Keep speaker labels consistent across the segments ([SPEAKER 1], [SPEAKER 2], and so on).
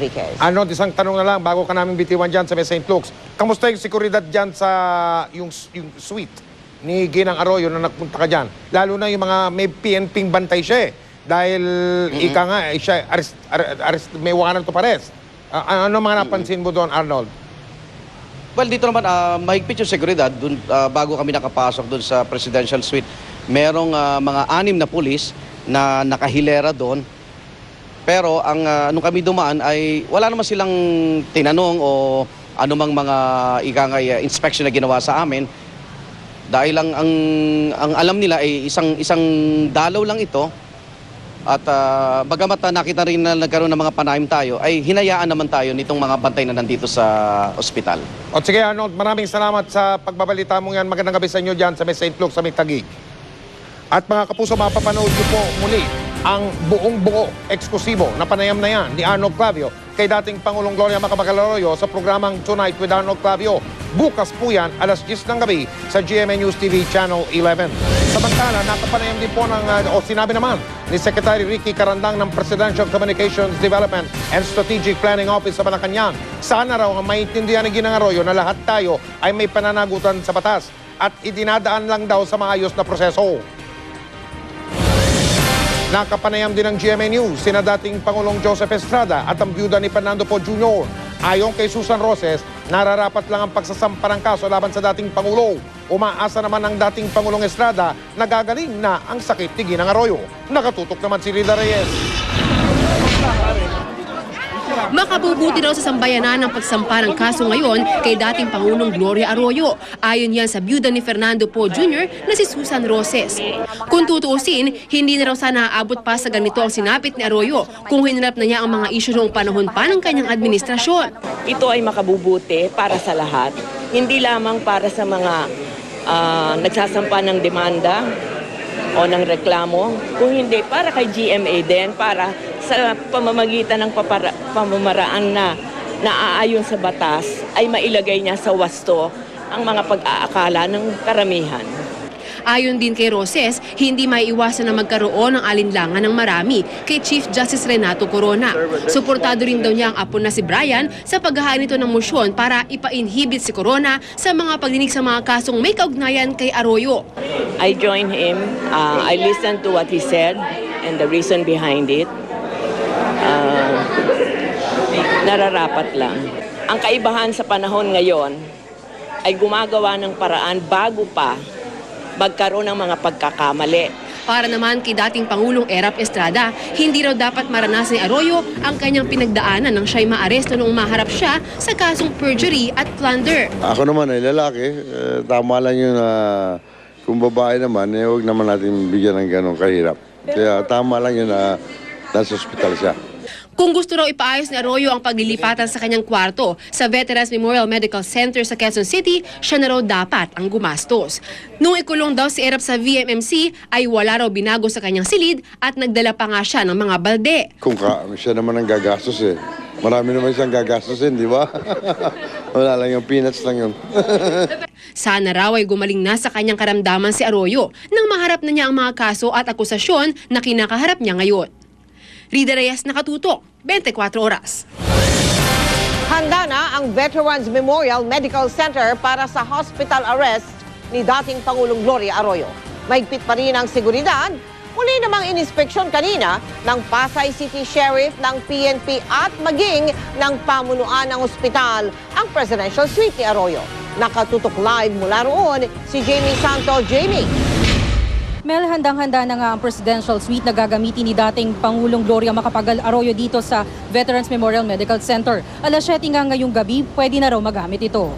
[SPEAKER 1] Enriquez.
[SPEAKER 2] Arnold, isang tanong na lang bago ka namin bitiwan dyan sa May St. Luke's. Kamusta yung seguridad dyan sa yung suite ni Ginang Arroyo na nagpunta ka dyan? Lalo na yung mga may PNP bantay siya eh. Dahil ika nga, siya, may warrant to arrest. Ano mga napansin mo doon, Arnold?
[SPEAKER 3] Well, dito naman, mahigpit yung seguridad. Dun, bago kami nakapasok doon sa presidential suite, merong mga 6 na pulis na nakahilera doon. Pero nung kami dumaan ay wala naman silang tinanong o anumang mga inspection na ginawa sa amin. Dahil ang alam nila ay isang dalaw lang ito. At bagamat nakita rin na nagkaroon ng mga panayam tayo, ay hinayaan naman tayo nitong mga bantay na nandito sa ospital.
[SPEAKER 2] O sige Arnold, maraming salamat sa pagbabalita mo yan. Magandang gabi sa inyo dyan sa May St. Luke, sa May Taguig. At mga kapuso, mapapanood ko po muli ang buong-buo eksklusibo na panayam na yan ni Arnold Clavio kay dating Pangulong Gloria Macapagal Arroyo sa programang Tonight with Arnold Clavio. Bukas po yan, alas 10 ng gabi sa GMA News TV Channel 11. Samantala, nakapanayam din po sinabi naman ni Secretary Ricky Carandang ng Presidential Communications Development and Strategic Planning Office sa Malacanang. Sana raw ang maintindihan ni Ginang Arroyo na lahat tayo ay may pananagutan sa batas at idinadaan lang daw sa maayos na proseso. Nakapanayam din ng GMA News sina dating Pangulong Joseph Estrada at ang byuda ni Fernando Poe Jr. Ayon kay Susan Roses, nararapat lang ang pagsasampa ng kaso laban sa dating Pangulo. Umaasa naman ang dating Pangulong Estrada na gagaling na ang sakit ni Ginang Arroyo. Nakatutok naman si Rida Reyes.
[SPEAKER 4] Makabubuti raw sa sambayanan ng pagsampa ng kaso ngayon kay dating Pangulong Gloria Arroyo. Ayon yan sa byuda ni Fernando Poe Jr. na si Susan Roses. Kung tutuusin, hindi na raw sana aabot pa sa ganito ang sinapit ni Arroyo kung hinarap na niya ang mga isyu noong panahon pa ng kanyang administrasyon.
[SPEAKER 5] Ito ay makabubuti para sa lahat, hindi lamang para sa mga nagsasampa ng demanda o ng reklamo, kung hindi para kay GMA din, para sa pamamagitan ng pamamaraan na naaayon sa batas ay mailagay niya sa wasto ang mga pag-aakala ng karamihan.
[SPEAKER 4] Ayon din kay Roses, hindi maiiwasan na magkaroon ng alinlangan ng marami kay Chief Justice Renato Corona. Suportado rin daw niya ang apo na si Brian sa paghahain nito ng motion para ipa-inhibit si Corona sa mga pagdinig sa mga kasong may kaugnayan kay Arroyo.
[SPEAKER 5] I joined him, I listened to what he said and the reason behind it. Nararapat lang. Ang kaibahan sa panahon ngayon ay gumagawa ng paraan bago pa magkaroon ng mga pagkakamali.
[SPEAKER 4] Para naman kay dating Pangulong Erap Estrada, hindi raw dapat maranasan ni Arroyo ang kanyang pinagdaanan nang siya'y maaresto noong maharap siya sa kasong perjury at plunder.
[SPEAKER 6] Ako naman ay lalaki. Tama lang yun na kung babae naman, huwag naman natin bigyan ng ganong kahirap. Kaya tama lang yun na nasa ospital siya.
[SPEAKER 4] Kung gusto raw ipaayos ni Arroyo ang paglilipatan sa kanyang kwarto sa Veterans Memorial Medical Center sa Quezon City, siya na raw dapat ang gumastos. Nung ikulong daw si Erap sa VMMC, ay wala raw binago sa kanyang silid at nagdala pa nga siya ng mga balde.
[SPEAKER 6] Kung siya naman ang gagastos eh. Marami naman siyang gagastosin, di ba? Wala lang yung peanuts lang yun.
[SPEAKER 4] Sana raw ay gumaling na sa kanyang karamdaman si Arroyo nang maharap na niya ang mga kaso at akusasyon na kinakaharap niya ngayon. Rida Reyes, Nakatutok, 24 Oras.
[SPEAKER 1] Handa na ang Veterans Memorial Medical Center para sa hospital arrest ni dating Pangulong Gloria Arroyo. Mahigpit pa rin ang seguridad. Muli namang ininspeksyon kanina ng Pasay City Sheriff ng PNP at maging ng pamunuan ng ospital ang Presidential Suite ni Arroyo. Nakatutok live mula roon si Jamie Santo. Jamie.
[SPEAKER 7] Mel, handang-handa na nga ang presidential suite na gagamitin ni dating Pangulong Gloria Macapagal Arroyo dito sa Veterans Memorial Medical Center. Alas 7 nga ngayong gabi, pwede na raw magamit ito.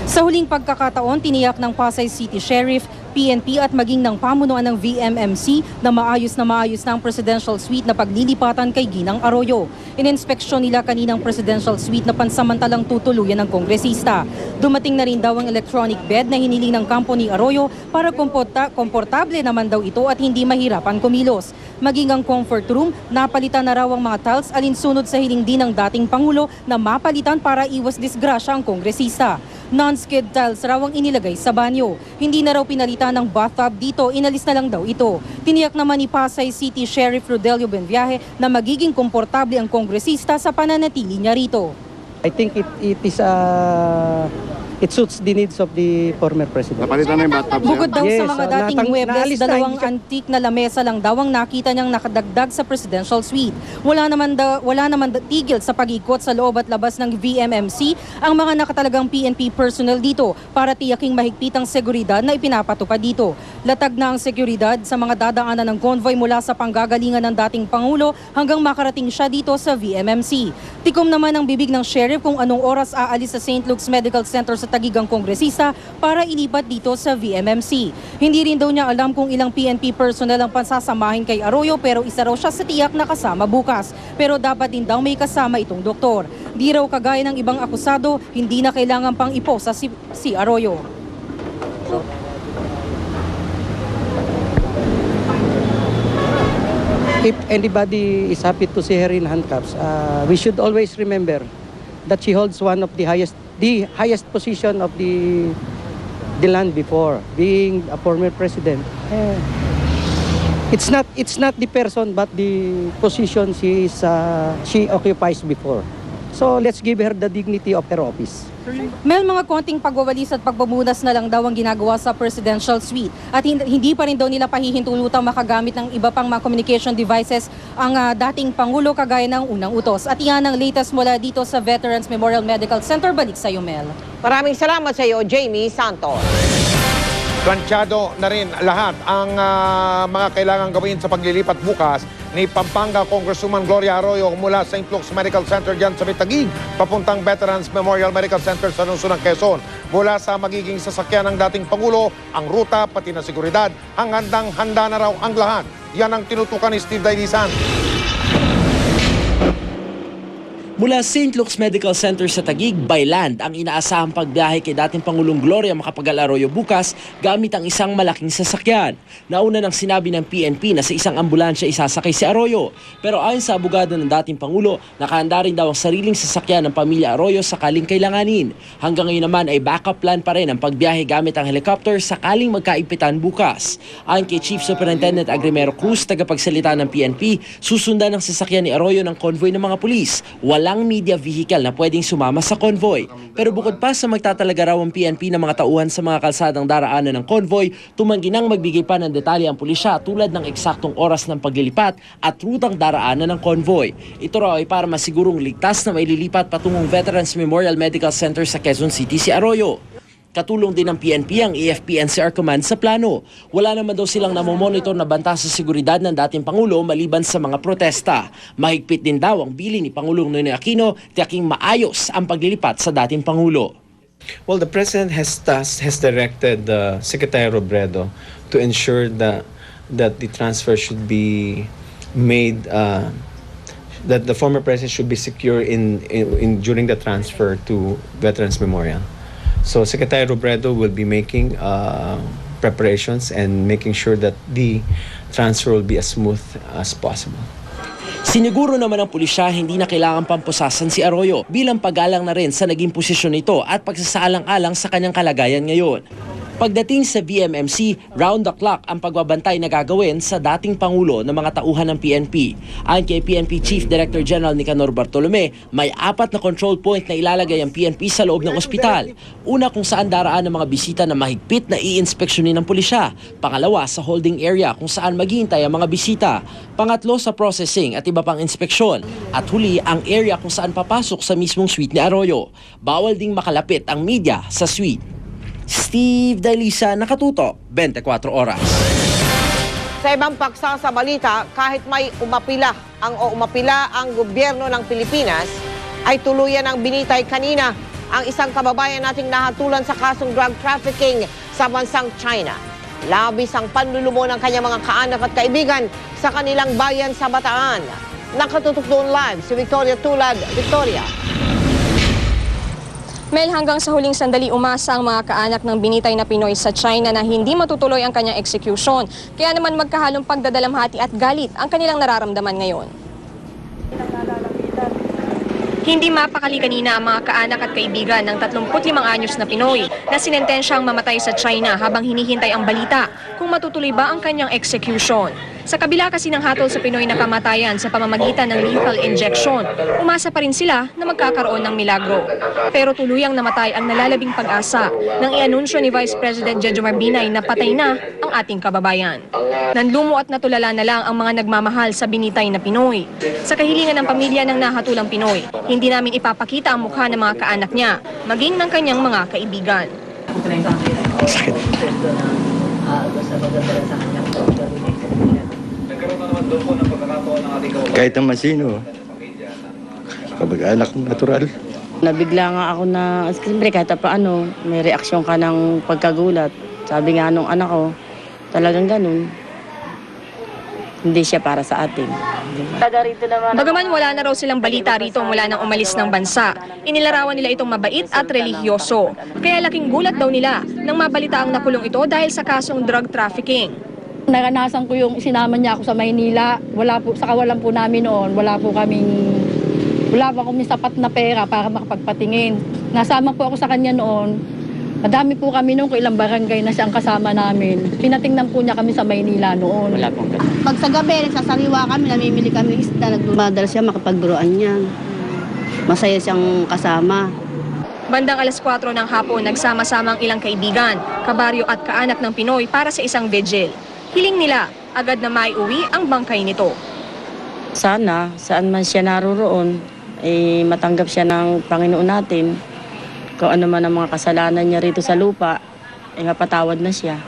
[SPEAKER 7] Sa huling pagkakataon, tiniyak ng Pasay City Sheriff, PNP at maging ng pamunuan ng VMMC na maayos na ang presidential suite na paglilipatan kay Ginang Arroyo. Ininspeksyon nila kaninang presidential suite na pansamantalang tutuluyan ng kongresista. Dumating na rin daw ang electronic bed na hiniling ng kampo ni Arroyo para komportable naman daw ito at hindi mahirapan kumilos. Maging ang comfort room, napalitan na raw ang mga tiles alinsunod sa hiling din ng dating Pangulo na mapalitan para iwas disgrasya ang kongresista. Non-skid tiles raw ang inilagay sa banyo. Hindi na raw pinalitan ng bathtub dito, inalis na lang daw ito. Tiniyak naman ni Pasay City Sheriff Rodelio Benviaje na magiging komportable ang kongresista sa pananatili niya rito.
[SPEAKER 8] I think it suits the needs of the former president.
[SPEAKER 6] Napalitan na yung bathtub.
[SPEAKER 7] Bukod daw
[SPEAKER 8] Yes,
[SPEAKER 7] sa mga dating muebles,
[SPEAKER 8] naalis na,
[SPEAKER 7] dalawang
[SPEAKER 8] hindi siya-
[SPEAKER 7] antique na lamesa lang daw ang nakita niyang nakadagdag sa presidential suite. Wala naman tigil sa pag-ikot sa loob at labas ng VMMC ang mga nakatalagang PNP personnel dito para tiyaking mahigpit ang seguridad na ipinapatupad dito. Latag na ang seguridad sa mga dadaanan ng convoy mula sa panggagalingan ng dating Pangulo hanggang makarating siya dito sa VMMC. Tikom naman ang bibig ng sheriff kung anong oras aalis sa St. Luke's Medical Center sa Taguig ang kongresista para ilipat dito sa VMMC. Hindi rin daw niya alam kung ilang PNP personnel ang pansasamahin kay Arroyo pero isa raw siya sa tiyak na kasama bukas. Pero dapat din daw may kasama itong doktor. Di raw kagaya ng ibang akusado, hindi na kailangan pang iposa si Arroyo.
[SPEAKER 8] If anybody is happy to see her in handcuffs, we should always remember that she holds one of the highest position of the land before, being a former president. It's not the person but the position she occupies before. So let's give her the dignity of her office.
[SPEAKER 7] May mga konting pagwawalis at pagbabunas na lang daw ang ginagawa sa presidential suite at hindi pa rin daw nila pahihintulutang makagamit ng iba pang mga communication devices ang dating Pangulo kagaya ng unang utos. At yan ang latest mula dito sa Veterans Memorial Medical Center. Balik sa iyo, Mel.
[SPEAKER 1] Maraming salamat sa iyo, Jamie Santos.
[SPEAKER 2] Planchado na rin lahat ang mga kailangan gawin sa paglilipat bukas ni Pampanga Congresswoman Gloria Arroyo mula St. Luke's Medical Center dyan sa Taguig papuntang Veterans Memorial Medical Center sa lungsod ng Quezon. Mula sa magiging sasakyan ng dating Pangulo, ang ruta pati na seguridad, ang handang-handa na raw ang lahat. Yan ang tinutukan ni Steve Dailisan.
[SPEAKER 9] Mula St. Luke's Medical Center sa Taguig by land ang inaasahang pagbiyahe kay dating Pangulong Gloria Macapagal Arroyo bukas gamit ang isang malaking sasakyan. Nauna nang sinabi ng PNP na sa isang ambulansya isasakay si Arroyo. Pero ayon sa abogado ng dating Pangulo, nakahanda rin daw ang sariling sasakyan ng pamilya Arroyo sakaling kailanganin. Hanggang ngayon naman ay backup plan pa rin ang pagbiyahe gamit ang helicopter sakaling magkaipitan bukas. Ayon kay Chief Superintendent Agrimero Cruz, tagapagsalita ng PNP, susundan ng sasakyan ni Arroyo ng convoy ng mga pulis. Walang media vehicle na pwedeng sumama sa convoy. Pero bukod pa sa magtatalaga raw ang PNP ng mga tauhan sa mga kalsadang daraanan ng convoy, tumanggi nang magbigay pa ng detalye ang pulisya tulad ng eksaktong oras ng paglilipat at rutang daraanan ng convoy. Ito raw ay para masigurong ligtas na maililipat patungong Veterans Memorial Medical Center sa Quezon City si Arroyo. Katulong din ng PNP ang AFP-NCR Command sa plano. Wala naman daw silang namomonitor na banta sa seguridad ng dating Pangulo maliban sa mga protesta. Mahigpit din daw ang bili ni Pangulong Noynoy Aquino tiyaking maayos ang paglilipat sa dating Pangulo.
[SPEAKER 10] Well, the President has directed Secretary Robredo to ensure that the transfer should be made, that the former President should be secure during the transfer to Veterans Memorial. So Secretary Robredo will be making preparations and making sure that the transfer will be as smooth as possible.
[SPEAKER 9] Siniguro naman ng pulisya hindi na kailangan pampusasan si Arroyo bilang paggalang na rin sa naging posisyon nito at pagsasaalang-alang sa kanyang kalagayan ngayon. Pagdating sa VMMC, round the clock ang pagbabantay na gagawin sa dating Pangulo ng mga tauhan ng PNP. Ayon kay PNP Chief Director General Nicanor Bartolome, may 4 na control point na ilalagay ang PNP sa loob ng ospital. Una kung saan daraan ng mga bisita na mahigpit na iinspeksyonin ng pulisya. Pangalawa sa holding area kung saan maghihintay ang mga bisita. Pangatlo sa processing at iba pang inspeksyon. At huli ang area kung saan papasok sa mismong suite ni Arroyo. Bawal ding makalapit ang media sa suite. Steve Dailisa, Nakatutok, 24 Oras.
[SPEAKER 1] Sa ibang paksa sa balita, kahit may umapila ang gobyerno ng Pilipinas, ay tuluyan ang binitay kanina ang isang kababayan nating nahatulan sa kasong drug trafficking sa bansang China. Labis ang panlulumo ng kanyang mga kaanak at kaibigan sa kanilang bayan sa Bataan. Nakatutok doon live si Victoria Tulad. Victoria.
[SPEAKER 11] Mel, hanggang sa huling sandali umasa ang mga kaanak ng binitay na Pinoy sa China na hindi matutuloy ang kanyang execution. Kaya naman magkahalong pagdadalamhati at galit ang kanilang nararamdaman ngayon. Hindi mapakali kanina ang mga kaanak at kaibigan ng 35 anyos na Pinoy na sinentensyang mamatay sa China habang hinihintay ang balita kung matutuloy ba ang kanyang execution. Sa kabila kasi ng hatol sa Pinoy na kamatayan sa pamamagitan ng lethal injection, umasa pa rin sila na magkakaroon ng milagro. Pero tuluyang namatay ang nalalabing pag-asa nang ianunsyo ni Vice President Jejomar Binay na patay na ang ating kababayan. Nanlumo at natulala na lang ang mga nagmamahal sa binitay na Pinoy. Sa kahilingan ng pamilya ng nahatulang Pinoy, hindi namin ipapakita ang mukha ng mga kaanak niya, maging ng kanyang mga kaibigan.
[SPEAKER 12] Kahit naman sino, kamag-anak natural.
[SPEAKER 13] Nabigla nga ako na, siyempre kahit paano, may reaksyon ka ng pagkagulat. Sabi nga nung anak ko, talagang ganun. Hindi siya para sa atin.
[SPEAKER 11] Bagaman wala na raw silang balita rito mula nang umalis ng bansa, inilarawan nila itong mabait at relihiyoso. Kaya laking gulat daw nila nang mabalita ang nakulong ito dahil sa kasong drug trafficking.
[SPEAKER 13] Naranasan ko yung sinama niya ako sa Maynila. Sa kawalan po namin noon, wala pa kami sapat na pera para makapagpatingin. Nasama po ako sa kanya noon. Madami po kami noon, ilang barangay na siyang kasama namin. Pinatingnan po niya kami sa Maynila noon.
[SPEAKER 12] Wala pong ganun.
[SPEAKER 14] Pag sa gabi, nagsasariwa kami, namimili kami isda, nagmadal siya makapagbiruan niya. Masaya siyang kasama.
[SPEAKER 11] Bandang alas 4 ng hapon, nagsama-sama ang ilang kaibigan, kabaryo at kaanak ng Pinoy para sa isang vigil. Hiling nila, agad na maiuwi ang bangkay nito.
[SPEAKER 13] Sana, saan man siya naroroon, matanggap siya ng Panginoon natin. Kung ano man ang mga kasalanan niya rito sa lupa, mapatawad na siya.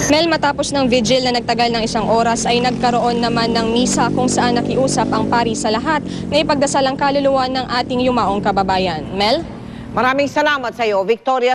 [SPEAKER 11] Mel, matapos ng vigil na nagtagal ng 1 oras ay nagkaroon naman ng misa kung saan nakiusap ang pari sa lahat na ipagdasal ang kaluluwa ng ating yumaong kababayan. Mel?
[SPEAKER 1] Maraming salamat sa iyo, Victoria.